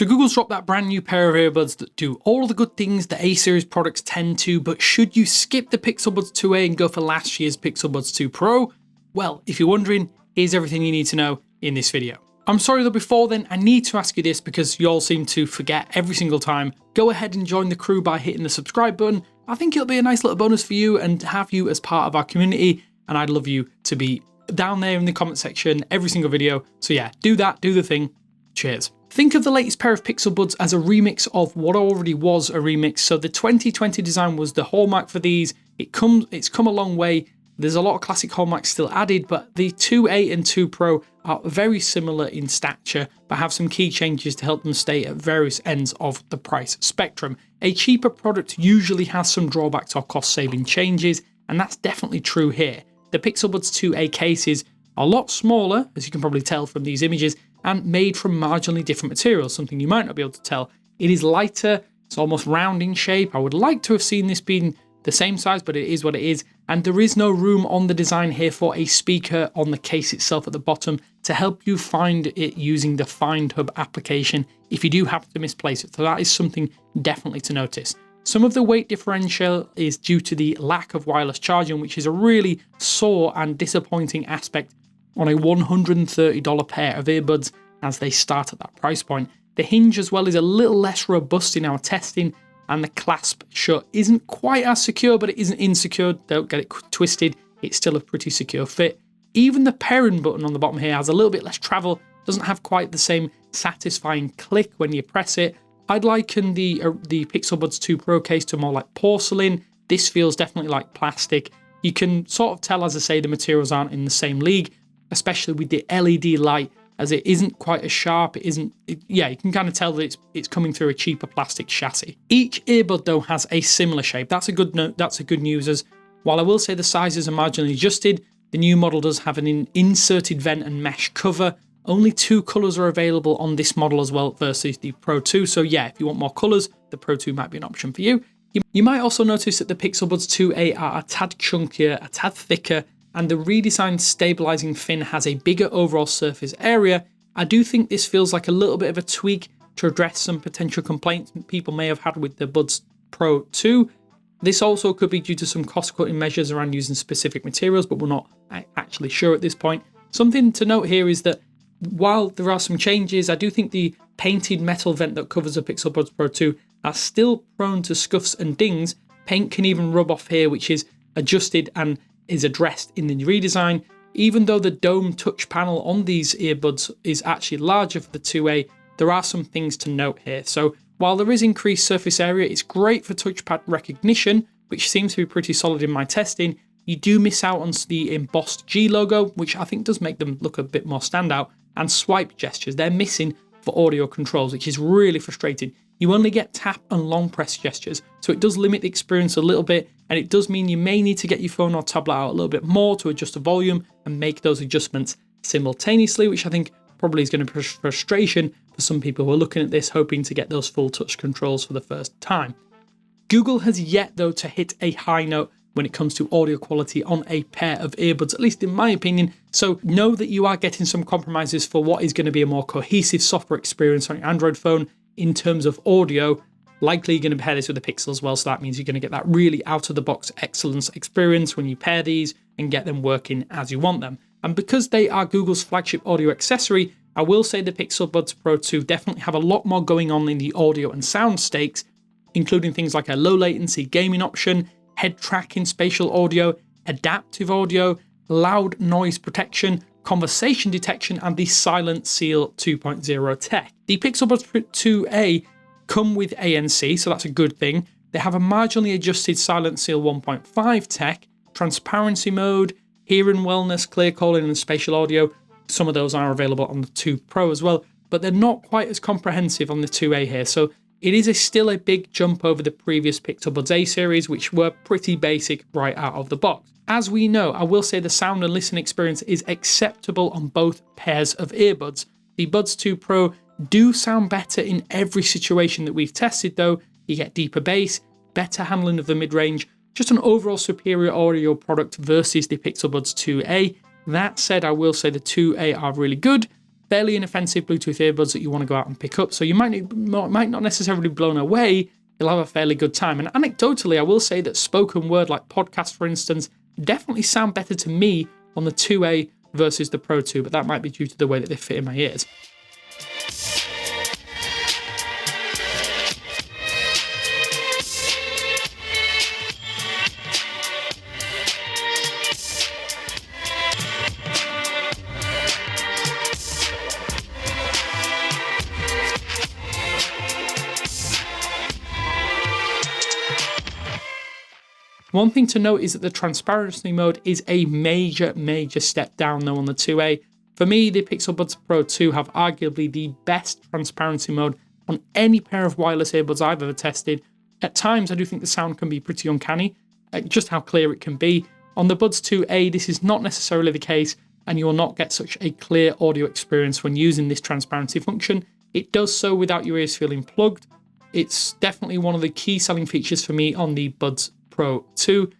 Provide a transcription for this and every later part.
So Google's dropped that brand new pair of earbuds that do all the good things the A-series products tend to, but should you skip the Pixel Buds 2a and go for last year's Pixel Buds 2 Pro? Well, if you're wondering, here's everything you need to know in this video. I'm sorry though, before then, I need to ask you this because you all seem to forget every single time. Go ahead and join the crew by hitting the subscribe button. I think it'll be a nice little bonus for you and have you as part of our community, and I'd love you to be down there in the comment section every single video. So yeah, do that, do the thing. Cheers. Think of the latest pair of Pixel Buds as a remix of what already was a remix. So the 2020 design was the hallmark for these. It's come a long way. There's a lot of classic hallmarks still added, but the 2A and 2 Pro are very similar in stature, but have some key changes to help them stay at various ends of the price spectrum. A cheaper product usually has some drawbacks or cost-saving changes, and that's definitely true here. The Pixel Buds 2A cases are a lot smaller, as you can probably tell from these images, and made from marginally different materials, something you might not be able to tell. It is lighter, it's almost round in shape. I would like to have seen this being the same size, but it is what it is. And there is no room on the design here for a speaker on the case itself at the bottom to help you find it using the Find Hub application if you do happen to misplace it. So that is something definitely to notice. Some of the weight differential is due to the lack of wireless charging, which is a really sore and disappointing aspect on a $130 pair of earbuds as they start at that price point. The hinge as well is a little less robust in our testing, and the clasp shut isn't quite as secure, but it isn't insecure. Don't get it twisted, it's still a pretty secure fit. Even the pairing button on the bottom here has a little bit less travel, doesn't have quite the same satisfying click when you press it. I'd liken the Pixel Buds 2 Pro case to more like porcelain. This feels definitely like plastic. You can sort of tell, as I say, the materials aren't in the same league, especially with the LED light, as it isn't quite as sharp. Yeah, you can kind of tell that it's coming through a cheaper plastic chassis. Each earbud though has a similar shape. That's a good note. That's a good news. As while I will say the sizes are marginally adjusted, the new model does have an inserted vent and mesh cover. Only 2 colors are available on this model as well versus the Pro 2. So yeah, if you want more colors, the Pro 2 might be an option for you. You might also notice that the Pixel Buds 2a are a tad chunkier, a tad thicker, and the redesigned stabilizing fin has a bigger overall surface area. I do think this feels like a little bit of a tweak to address some potential complaints people may have had with the Buds Pro 2. This also could be due to some cost-cutting measures around using specific materials, but we're not actually sure at this point. Something to note here is that while there are some changes, I do think the painted metal vent that covers the Pixel Buds Pro 2 are still prone to scuffs and dings. Paint can even rub off here, which is adjusted and is addressed in the redesign. Even though the dome touch panel on these earbuds is actually larger for the 2A, there are some things to note here. So while there is increased surface area, it's great for touchpad recognition, which seems to be pretty solid in my testing. You do miss out on the embossed G logo, which I think does make them look a bit more standout, and swipe gestures. They're missing for audio controls, which is really frustrating. You only get tap and long press gestures, so it does limit the experience a little bit, and it does mean you may need to get your phone or tablet out a little bit more to adjust the volume and make those adjustments simultaneously, which I think probably is going to push frustration for some people who are looking at this hoping to get those full touch controls for the first time. Google has yet though to hit a high note when it comes to audio quality on a pair of earbuds, at least in my opinion. So know that you are getting some compromises for what is going to be a more cohesive software experience on your Android phone in terms of audio. Likely you're going to pair this with the Pixel as well, so that means you're going to get that really out-of-the-box excellence experience when you pair these and get them working as you want them. And because they are Google's flagship audio accessory, I will say the Pixel Buds Pro 2 definitely have a lot more going on in the audio and sound stakes, including things like a low latency gaming option, head tracking spatial audio, adaptive audio, loud noise protection, conversation detection, and the Silent Seal 2.0 tech. The Pixel Buds 2a come with ANC, so that's a good thing. They have a marginally adjusted Silent Seal 1.5 tech, transparency mode, hearing wellness, clear calling, and spatial audio. Some of those are available on the 2 Pro as well, but they're not quite as comprehensive on the 2A here. So it is still a big jump over the previous Pixel Buds A series, which were pretty basic right out of the box. As we know, I will say the sound and listening experience is acceptable on both pairs of earbuds. The Buds 2 Pro do sound better in every situation that we've tested though. You get deeper bass, better handling of the mid-range, just an overall superior audio product versus the Pixel Buds 2a. That said, I will say the 2a are really good. fairly inoffensive Bluetooth earbuds that you want to go out and pick up. So you might not necessarily be blown away. You'll have a fairly good time. And anecdotally, I will say that spoken word, like podcasts, for instance, definitely sound better to me on the 2A versus the Pro 2, but that might be due to the way that they fit in my ears. One thing to note is that the transparency mode is a major step down though on the 2A. For me, the Pixel Buds Pro 2 have arguably the best transparency mode on any pair of wireless earbuds I've ever tested. At times, I do think the sound can be pretty uncanny, just how clear it can be. On the Buds 2A, this is not necessarily the case, and you will not get such a clear audio experience when using this transparency function. It does so without your ears feeling plugged. It's definitely one of the key selling features for me on the Buds Pro 2,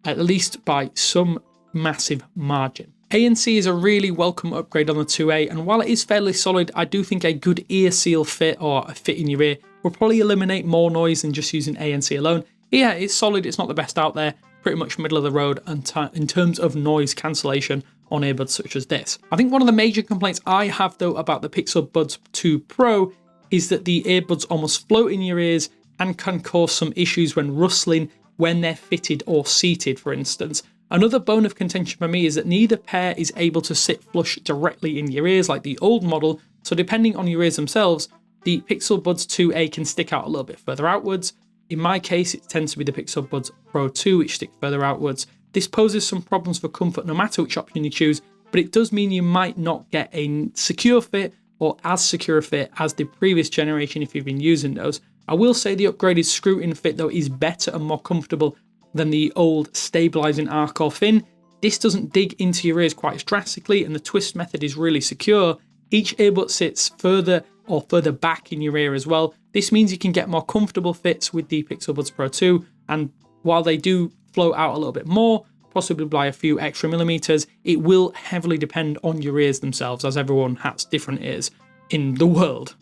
at least by some massive margin. ANC is a really welcome upgrade on the 2A, and while it is fairly solid, I do think a good ear seal fit or a fit in your ear will probably eliminate more noise than just using ANC alone. Yeah, it's solid, it's not the best out there, pretty much middle of the road in terms of noise cancellation on earbuds such as this. I think one of the major complaints I have though about the Pixel Buds 2 Pro is that the earbuds almost float in your ears and can cause some issues when rustling when they're fitted or seated, for instance. Another bone of contention for me is that neither pair is able to sit flush directly in your ears like the old model, so depending on your ears themselves, the Pixel Buds 2A can stick out a little bit further outwards. In my case, it tends to be the Pixel Buds Pro 2 which stick further outwards. This poses some problems for comfort no matter which option you choose, but it does mean you might not get a secure fit or as secure a fit as the previous generation if you've been using those. I will say the upgraded screw-in fit though is better and more comfortable than the old stabilising arc or fin. This doesn't dig into your ears quite as drastically, and the twist method is really secure. Each earbud sits further back in your ear as well. This means you can get more comfortable fits with the Pixel Buds Pro 2, and while they do float out a little bit more, possibly by a few extra millimeters, it will heavily depend on your ears themselves, as everyone has different ears in the world.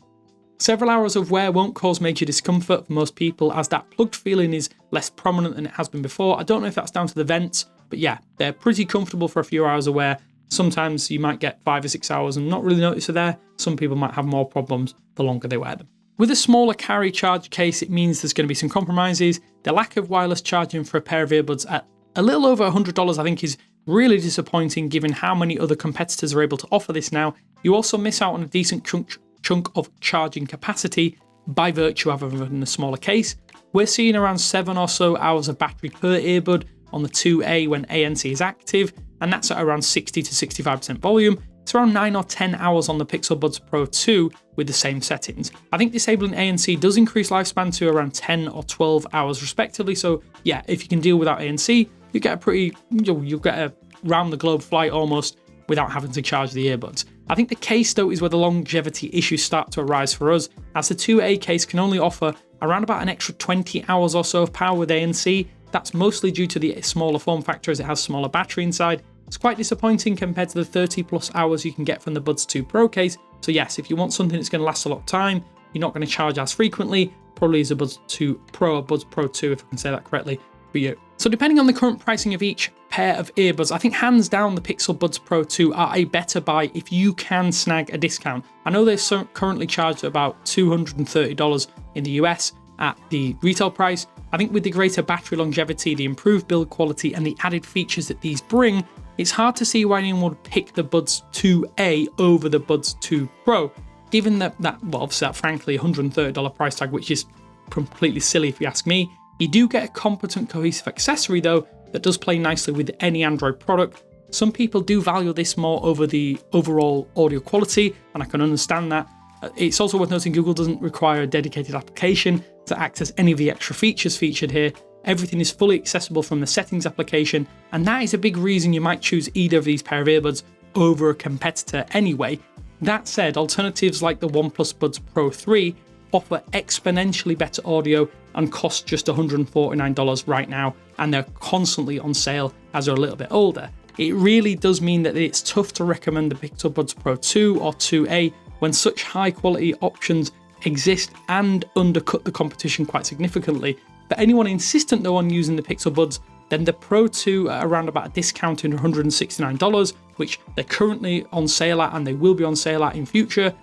Several hours of wear won't cause major discomfort for most people, as that plugged feeling is less prominent than it has been before. I don't know if that's down to the vents, but yeah, they're pretty comfortable for a few hours of wear. Sometimes you might get 5 or 6 hours and not really notice it there. Some people might have more problems the longer they wear them. With a smaller carry charge case, it means there's going to be some compromises. The lack of wireless charging for a pair of earbuds at a little over $100 I think is really disappointing given how many other competitors are able to offer this now. You also miss out on a decent chunk of charging capacity by virtue of having a smaller case. We're seeing around 7 or so hours of battery per earbud on the 2A when ANC is active, and that's at around 60 to 65% volume. It's around 9 or 10 hours on the Pixel Buds Pro 2 with the same settings. I think disabling ANC does increase lifespan to around 10 or 12 hours respectively, so yeah, if you can deal without ANC, you get you'll get a round the globe flight almost without having to charge the earbuds. I think the case though is where the longevity issues start to arise for us, as the 2A case can only offer around about an extra 20 hours or so of power with ANC. That's mostly due to the smaller form factor as it has smaller battery inside. It's quite disappointing compared to the 30 plus hours you can get from the Buds 2 Pro case. So yes, if you want something that's going to last a lot of time, you're not going to charge as frequently, probably is a Buds 2 Pro or Buds Pro 2 if I can say that correctly for you. So depending on the current pricing of each pair of earbuds, I think hands down the Pixel Buds Pro 2 are a better buy if you can snag a discount. I know they're currently charged at about $230 in the US at the retail price. I think with the greater battery longevity, the improved build quality, and the added features that these bring, it's hard to see why anyone would pick the Buds 2A over the Buds 2 Pro, given that obviously that frankly $130 price tag, which is completely silly if you ask me. You do get a competent, cohesive accessory though that does play nicely with any Android product. Some people do value this more over the overall audio quality, and I can understand that. It's also worth noting Google doesn't require a dedicated application to access any of the extra features featured here. Everything is fully accessible from the settings application, and that is a big reason you might choose either of these pair of earbuds over a competitor anyway. That said, alternatives like the OnePlus Buds Pro 3 offer exponentially better audio and cost just $149 right now, and they're constantly on sale as they're a little bit older. it really does mean that it's tough to recommend the Pixel Buds Pro 2 or 2a when such high quality options exist and undercut the competition quite significantly. For anyone insistent though on using the Pixel Buds, then the Pro 2 are around about a discount in $169, which they're currently on sale at and they will be on sale at in future,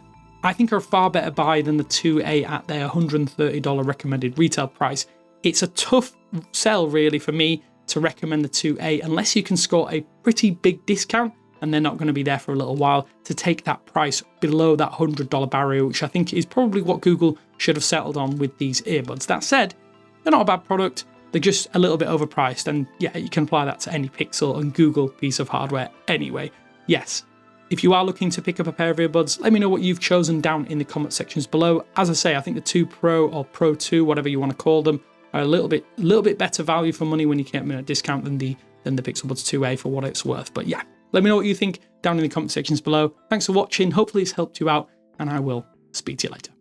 I think are a far better buy than the 2A at their $130 recommended retail price. It's a tough sell really for me to recommend the 2A unless you can score a pretty big discount, and they're not going to be there for a little while, to take that price below that $100 barrier, which I think is probably what Google should have settled on with these earbuds. That said, they're not a bad product, they're just a little bit overpriced, and yeah, you can apply that to any Pixel and Google piece of hardware anyway. Yes, if you are looking to pick up a pair of earbuds, let me know what you've chosen down in the comment sections below. As I say, I think the 2 Pro or Pro 2, whatever you want to call them, are a little bit better value for money when you get them at a discount than the Pixel Buds 2A for what it's worth. But yeah, let me know what you think down in the comment sections below. Thanks for watching. Hopefully it's helped you out, and I will speak to you later.